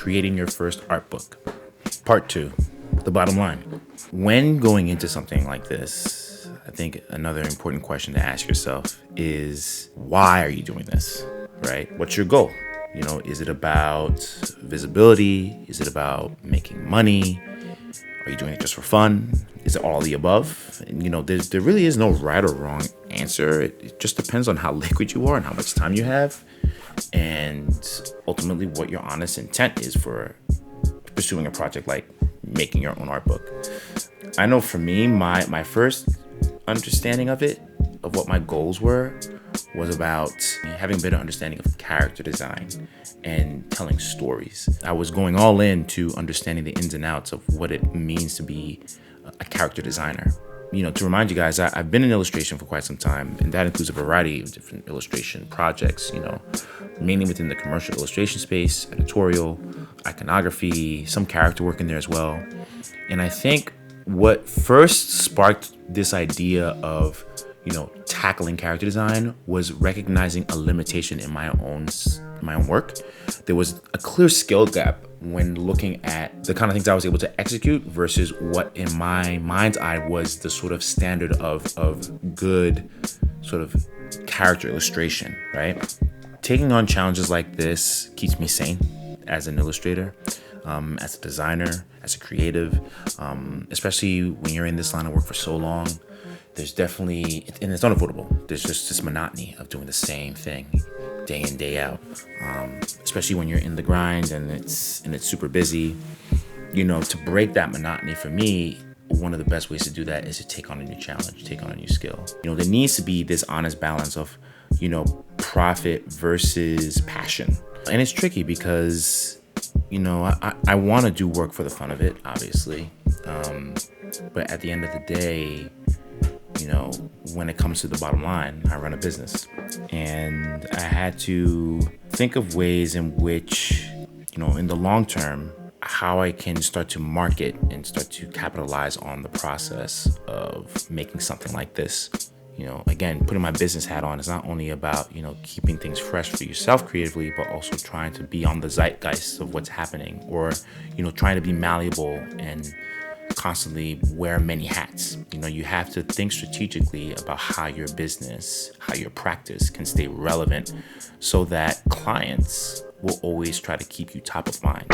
creating your first art book. Part 2, the bottom line. When going into something like this, I think another important question to ask yourself is, why are you doing this, right? What's your goal? Is it about visibility? Is it about making money? Are you doing it just for fun? Is it all the above? And, there really is no right or wrong answer. It just depends on how liquid you are and how much time you have, and ultimately what your honest intent is for pursuing a project like making your own art book. I know for me, my first understanding of it, of what my goals were, was about having a better understanding of character design and telling stories. I was going all in to understanding the ins and outs of what it means to be a character designer. To remind you guys, I've been in illustration for quite some time, and that includes a variety of different illustration projects, mainly within the commercial illustration space, editorial, iconography, some character work in there as well. And I think what first sparked this idea of tackling character design was recognizing a limitation in my own work. There was a clear skill gap when looking at the kind of things I was able to execute versus what in my mind's eye was the sort of standard of good sort of character illustration, right? Taking on challenges like this keeps me sane as an illustrator, as a designer, as a creative, especially when you're in this line of work for so long. There's definitely, and it's unavoidable, there's just this monotony of doing the same thing day in, day out, especially when you're in the grind and it's super busy. To break that monotony, for me, one of the best ways to do that is to take on a new challenge, take on a new skill. There needs to be this honest balance of, profit versus passion. And it's tricky because, I want to do work for the fun of it, obviously. But at the end of the day, when it comes to the bottom line, I run a business, and I had to think of ways in which, in the long term, how I can start to market and start to capitalize on the process of making something like this. Again, putting my business hat on is not only about, keeping things fresh for yourself creatively, but also trying to be on the zeitgeist of what's happening, or, trying to be malleable and constantly wear many hats. You have to think strategically about how your business, how your practice can stay relevant so that clients will always try to keep you top of mind.